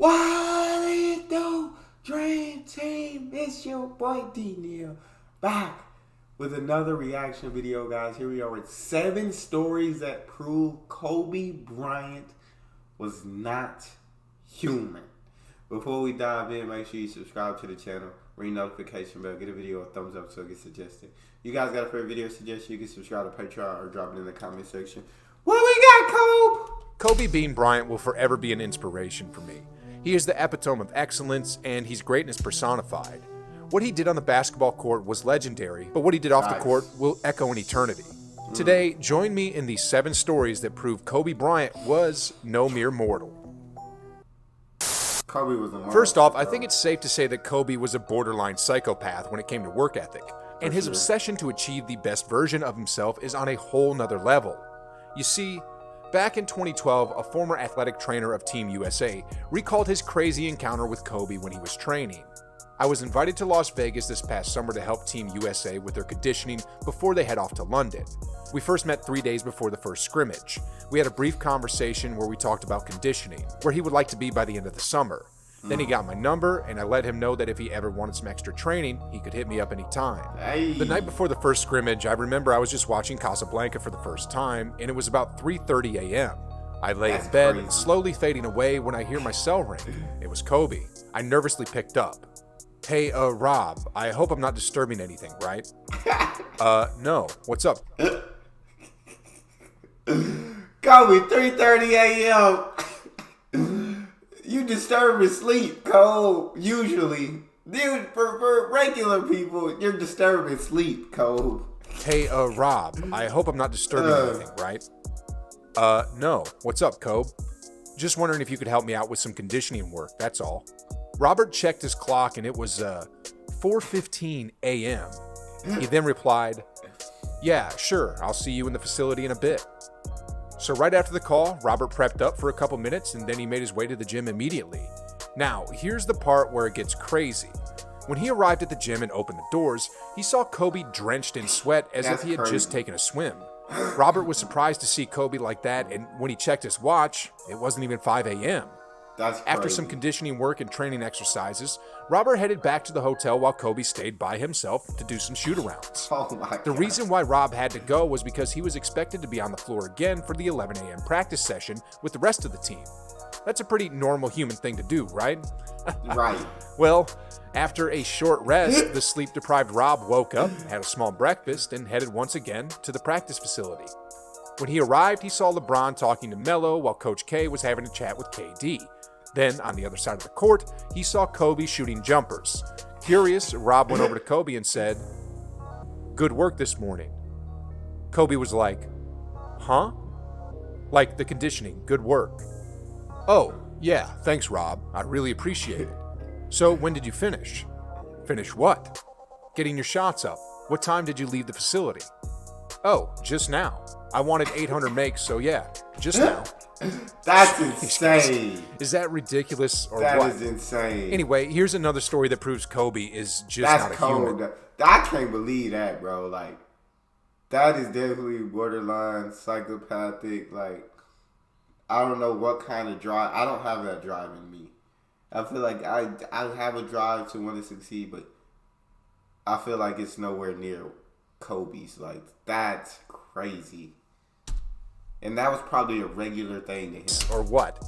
What do you do, Dream Team? It's your boy Neal back with another reaction video, guys. Here we are with 7 stories that prove Kobe Bryant was not human. Before we dive in, make sure you subscribe to the channel, ring notification bell, get a video a thumbs up so it gets suggested. You guys got a favorite video suggestion, you can subscribe to Patreon or drop it in the comment section. What we got, Kobe? Kobe Bean Bryant will forever be an inspiration for me. He is the epitome of excellence, and he's greatness personified. What he did on the basketball court was legendary, but what he did off the court will echo in eternity. Today, join me in these 7 stories that prove Kobe Bryant was no mere mortal. Kobe was a monster. First off, I think it's safe to say that Kobe was a borderline psychopath when it came to work ethic, and his obsession to achieve the best version of himself is on a whole nother level. You see, back in 2012, a former athletic trainer of Team USA recalled his crazy encounter with Kobe when he was training. I was invited to Las Vegas this past summer to help Team USA with their conditioning before they head off to London. We first met 3 days before the first scrimmage. We had a brief conversation where we talked about conditioning, where he would like to be by the end of the summer. Then he got my number, and I let him know that if he ever wanted some extra training, he could hit me up anytime. The night before the first scrimmage, I remember I was just watching Casablanca for the first time, and it was about 3:30 a.m. I lay in bed, slowly fading away when I hear my cell ring. It was Kobe. I nervously picked up. Hey, Rob, I hope I'm not disturbing anything, right? No. What's up? Kobe, 3:30 a.m. You disturb his sleep, Cole. Usually. Dude, for regular people, you're disturbing sleep, Cole. Hey, Rob, I hope I'm not disturbing anything, right? No. What's up, Kobe? Just wondering if you could help me out with some conditioning work, that's all. Robert checked his clock and it was 4:15 a.m. He then replied, yeah, sure, I'll see you in the facility in a bit. So right after the call, Robert prepped up for a couple minutes and then he made his way to the gym immediately. Now, here's the part where it gets crazy. When he arrived at the gym and opened the doors, he saw Kobe drenched in sweat as if he had just taken a swim. Robert was surprised to see Kobe like that, and when he checked his watch, it wasn't even 5 a.m. After some conditioning work and training exercises, Robert headed back to the hotel while Kobe stayed by himself to do some shoot-arounds. The reason why Rob had to go was because he was expected to be on the floor again for the 11 a.m. practice session with the rest of the team. That's a pretty normal human thing to do, right? Right. Well, after a short rest, the sleep-deprived Rob woke up, had a small breakfast, and headed once again to the practice facility. When he arrived, he saw LeBron talking to Melo while Coach K was having a chat with KD. Then, on the other side of the court, he saw Kobe shooting jumpers. Curious, Rob went over to Kobe and said, "Good work this morning." Kobe was like, "Huh?" Like the conditioning, good work. "Oh, yeah, thanks, Rob. I really appreciate it. So, when did you finish?" "Finish what?" "Getting your shots up. What time did you leave the facility?" "Oh, just now. I wanted 800 makes, so yeah, just now." That's insane. Is that ridiculous or what? That what? is insane. Anyway, here's another story that proves Kobe is just not a human. I can't believe that, bro. Like, that is definitely borderline psychopathic. Like, I don't know what kind of drive. I don't have that drive in me. I feel like I have a drive to want to succeed, but I feel like it's nowhere near Kobe's. Like, that's crazy. And that was probably a regular thing to him. Or what?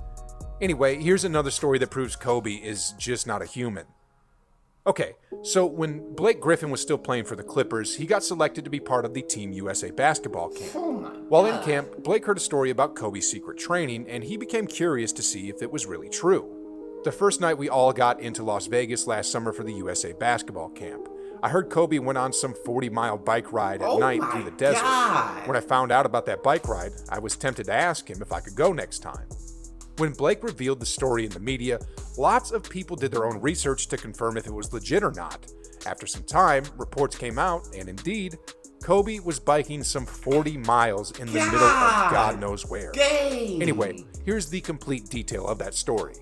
Anyway, here's another story that proves Kobe is just not a human. Okay, so when Blake Griffin was still playing for the Clippers, he got selected to be part of the Team USA basketball camp. While in camp, Blake heard a story about Kobe's secret training, and he became curious to see if it was really true. The first night we all got into Las Vegas last summer for the USA basketball camp. I heard Kobe went on some 40-mile bike ride at night through the desert. When I found out about that bike ride, I was tempted to ask him if I could go next time. When Blake revealed the story in the media, lots of people did their own research to confirm if it was legit or not. After some time, reports came out, and indeed, Kobe was biking some 40 miles in the middle of God knows where. Anyway, here's the complete detail of that story.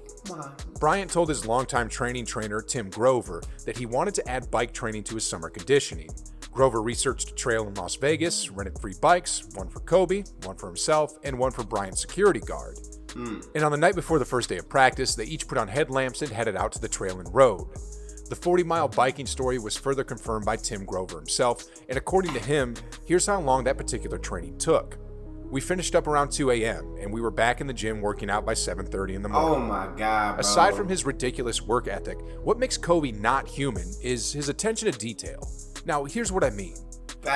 Bryant told his longtime training trainer, Tim Grover, that he wanted to add bike training to his summer conditioning. Grover researched a trail in Las Vegas, rented 3 bikes, one for Kobe, one for himself, and one for Bryant's security guard. And on the night before the first day of practice, they each put on headlamps and headed out to the trail and road. The 40-mile biking story was further confirmed by Tim Grover himself, and according to him, here's how long that particular training took. We finished up around 2 a.m., and we were back in the gym working out by 7:30 in the morning. Oh my God, bro. Aside from his ridiculous work ethic, what makes Kobe not human is his attention to detail. Now, here's what I mean.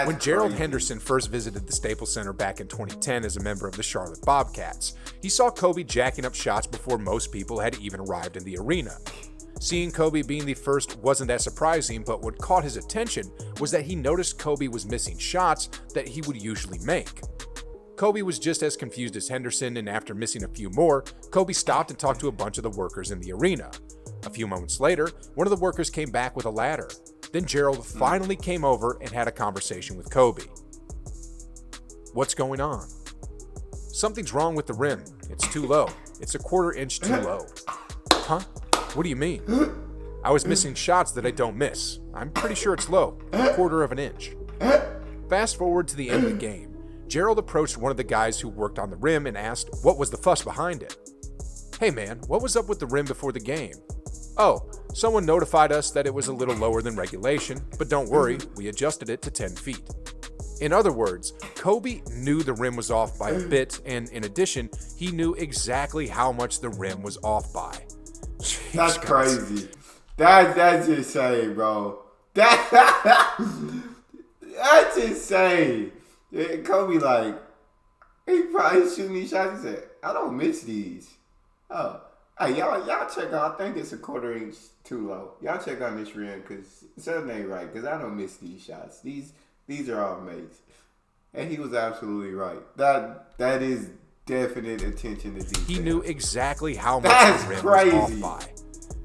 When Gerald Henderson first visited the Staples Center back in 2010 as a member of the Charlotte Bobcats, he saw Kobe jacking up shots before most people had even arrived in the arena. Seeing Kobe being the first wasn't that surprising, but what caught his attention was that he noticed Kobe was missing shots that he would usually make. Kobe was just as confused as Henderson, and after missing a few more, Kobe stopped and talked to a bunch of the workers in the arena. A few moments later, one of the workers came back with a ladder. Then Gerald finally came over and had a conversation with Kobe. What's going on? Something's wrong with the rim. It's too low. It's a quarter inch too low. Huh? What do you mean? I was missing shots that I don't miss. I'm pretty sure it's low. A quarter of an inch. Fast forward to the end of the game. Gerald approached one of the guys who worked on the rim and asked what was the fuss behind it. Hey man, what was up with the rim before the game? Oh, someone notified us that it was a little lower than regulation, but don't worry, we adjusted it to 10 feet. In other words, Kobe knew the rim was off by a bit, and in addition, he knew exactly how much the rim was off by. Jeez, that's guys. crazy. That's insane, bro. That's insane. Kobe, like, he probably shooting these shots. He said, I don't miss these. Oh. Hey, y'all check out. I think it's a quarter inch too low. Y'all check on this rim because something ain't right. Because I don't miss these shots. These are all makes. And he was absolutely right. That is definite attention to detail. He knew exactly how much That's the rim crazy. was off by.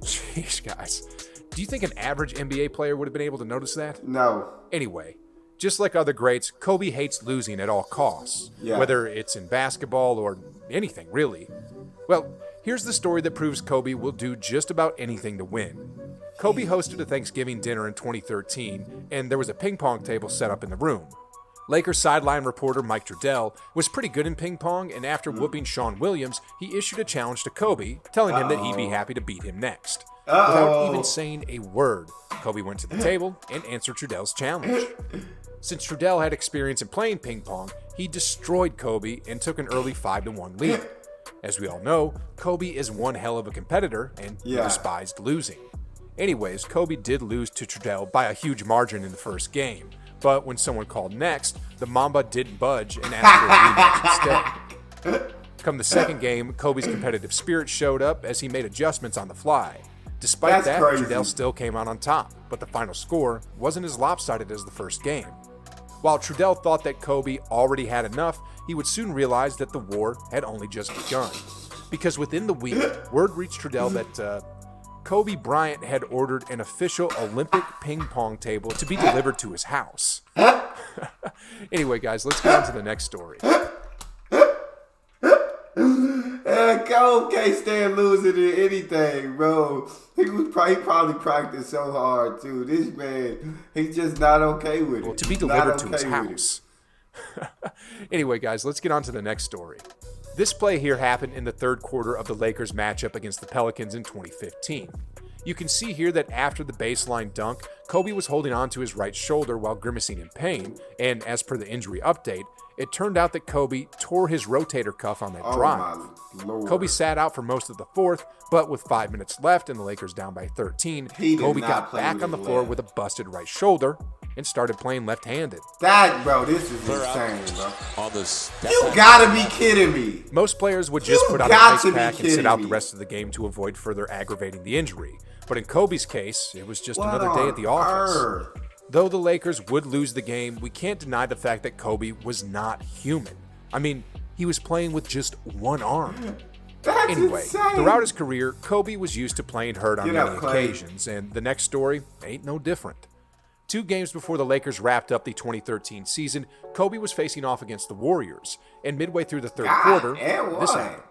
Jeez, guys. Do you think an average NBA player would have been able to notice that? No. Anyway, just like other greats, Kobe hates losing at all costs. Yeah. Whether it's in basketball or anything, really. Well, here's the story that proves Kobe will do just about anything to win. Kobe hosted a Thanksgiving dinner in 2013, and there was a ping pong table set up in the room. Lakers sideline reporter Mike Trudell was pretty good in ping pong, and after whooping Sean Williams, he issued a challenge to Kobe, telling him that he'd be happy to beat him next. Without even saying a word, Kobe went to the table and answered Trudell's challenge. Since Trudell had experience in playing ping pong, he destroyed Kobe and took an early 5-1 lead. As we all know, Kobe is one hell of a competitor, and he despised losing. Anyways, Kobe did lose to Trudell by a huge margin in the first game, but when someone called next, the Mamba didn't budge and asked for a rematch instead. Come the second game, Kobe's competitive spirit showed up as he made adjustments on the fly. Despite that, Trudell still came out on top, but the final score wasn't as lopsided as the first game. While Trudell thought that Kobe already had enough, he would soon realize that the war had only just begun. Because within the week, word reached Trudell that Kobe Bryant had ordered an official Olympic ping pong table to be delivered to his house. Anyway, guys, let's get on to the next story. Kobe can't stand losing in anything, bro. He probably practiced so hard, too. This man, he's just not okay with it. Well, to be delivered to his house. Anyway, guys, let's get on to the next story. This play here happened in the third quarter of the Lakers matchup against the Pelicans in 2015. You can see here that after the baseline dunk, Kobe was holding on to his right shoulder while grimacing in pain, and as per the injury update, it turned out that Kobe tore his rotator cuff on that drive. Kobe sat out for most of the fourth, but with 5 minutes left and the Lakers down by 13, Kobe got back on the floor with a busted right shoulder and started playing left-handed. This is insane, bro. You gotta be kidding me. Most players would just put on a ice pack and sit out the rest of the game to avoid further aggravating the injury. But in Kobe's case, it was just another day at the office. Though the Lakers would lose the game, we can't deny the fact that Kobe was not human. I mean, he was playing with just one arm. Anyway, throughout his career, Kobe was used to playing hurt on many occasions, and the next story ain't no different. 2 games before the Lakers wrapped up the 2013 season, Kobe was facing off against the Warriors, and midway through the third quarter, this happened.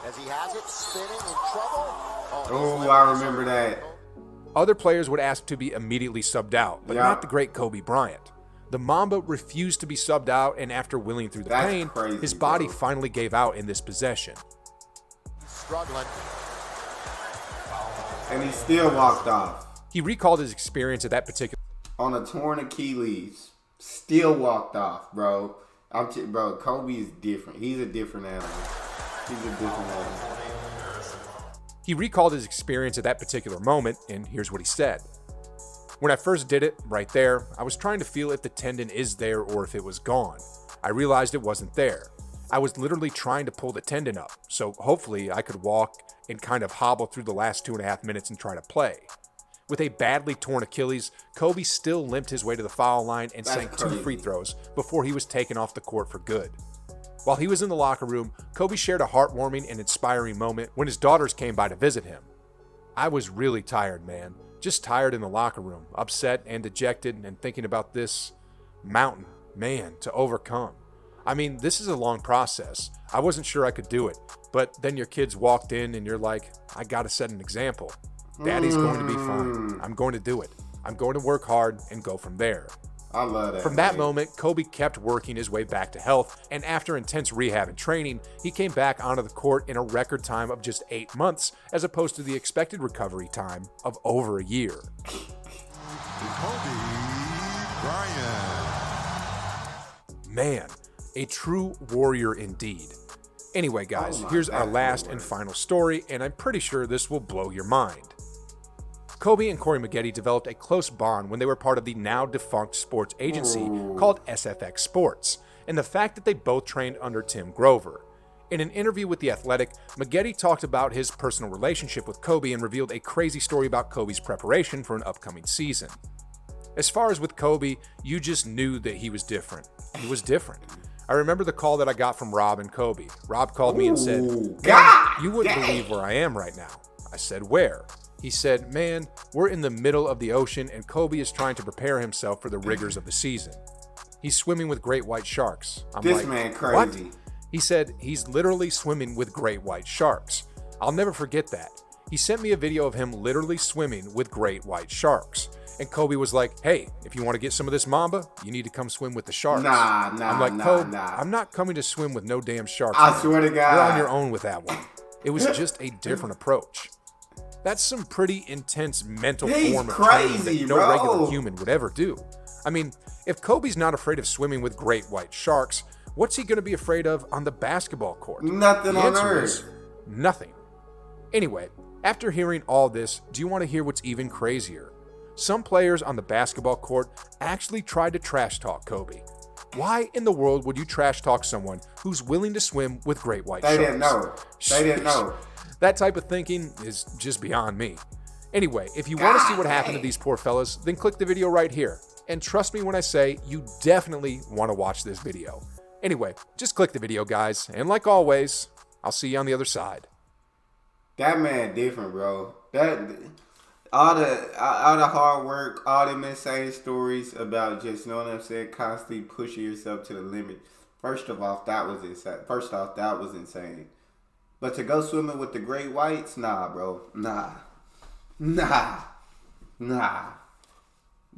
As he has it, spinning in trouble. Oh, I remember that. Other players would ask to be immediately subbed out, but not the great Kobe Bryant. The Mamba refused to be subbed out, and after willing through the pain, his body finally gave out in this possession. struggling. And he still walked off. He recalled his experience at that particular On a torn Achilles. Still walked off, bro. Bro, Kobe is different. He's a different animal. He's a different animal. He recalled his experience at that particular moment, and here's what he said. When I first did it, right there, I was trying to feel if the tendon is there or if it was gone. I realized it wasn't there. I was literally trying to pull the tendon up, so hopefully I could walk and kind of hobble through the last 2.5 minutes and try to play. With a badly torn Achilles, Kobe still limped his way to the foul line and sank 2 free throws before he was taken off the court for good. While he was in the locker room, Kobe shared a heartwarming and inspiring moment when his daughters came by to visit him. I was really tired, man. Just tired in the locker room, upset and dejected and thinking about this mountain, man, to overcome. I mean, this is a long process. I wasn't sure I could do it, but then your kids walked in and you're like, I gotta set an example. Daddy's going to be fine. I'm going to do it. I'm going to work hard and go from there. I love that. From that moment, Kobe kept working his way back to health, and after intense rehab and training, he came back onto the court in a record time of just 8 months, as opposed to the expected recovery time of over a year. Kobe Bryant. Man, a true warrior indeed. Anyway, guys, here's our last and final story, and I'm pretty sure this will blow your mind. Kobe and Corey Maggette developed a close bond when they were part of the now-defunct sports agency called SFX Sports, and the fact that they both trained under Tim Grover. In an interview with The Athletic, Maggette talked about his personal relationship with Kobe and revealed a crazy story about Kobe's preparation for an upcoming season. As far as with Kobe, you just knew that he was different. He was different. I remember the call that I got from Rob and Kobe. Rob called me and said, "Man, you wouldn't believe where I am right now." I said, "Where?" He said, "Man, we're in the middle of the ocean and Kobe is trying to prepare himself for the rigors of the season. He's swimming with great white sharks." I'm This like, man crazy. "What?" He said, "He's literally swimming with great white sharks." I'll never forget that. He sent me a video of him literally swimming with great white sharks. And Kobe was like, "Hey, if you want to get some of this Mamba, you need to come swim with the sharks." I'm like, "Kobe, I'm not coming to swim with no damn sharks. I man. swear to God. You're on your own with that one." It was just a different approach. That's some pretty intense mental He's form of training crazy, that no bro. regular human would ever do. I mean, if Kobe's not afraid of swimming with great white sharks, what's he going to be afraid of on the basketball court? Nothing The on answer earth. is nothing. Anyway, after hearing all this, do you want to hear what's even crazier? Some players on the basketball court actually tried to trash talk Kobe. Why in the world would you trash talk someone who's willing to swim with great white They sharks? didn't know. They didn't know. That type of thinking is just beyond me. Anyway, if you want to see what happened to these poor fellas, then click the video right here. And trust me when I say you definitely want to watch this video. Anyway, just click the video, guys. And like always, I'll see you on the other side. That man different, bro. All the hard work, all them insane stories about just, you know what I'm saying, constantly pushing yourself to the limit. First off, that was insane. But to go swimming with the great whites, nah, bro. Nah.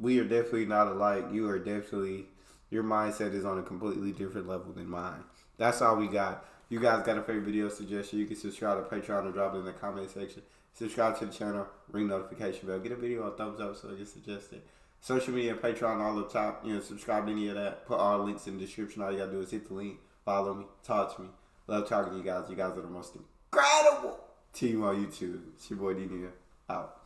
We are definitely not alike. Your mindset is on a completely different level than mine. That's all we got. You guys got a favorite video suggestion, you can subscribe to Patreon or drop it in the comment section. Subscribe to the channel, ring notification bell. Get a video a thumbs up so it gets suggested. Social media, Patreon, all up top. Subscribe to any of that. Put all the links in the description. All you gotta do is hit the link, follow me, talk to me. Love talking to you guys. You guys are the most incredible team on YouTube. It's your boy D-Neal. Out.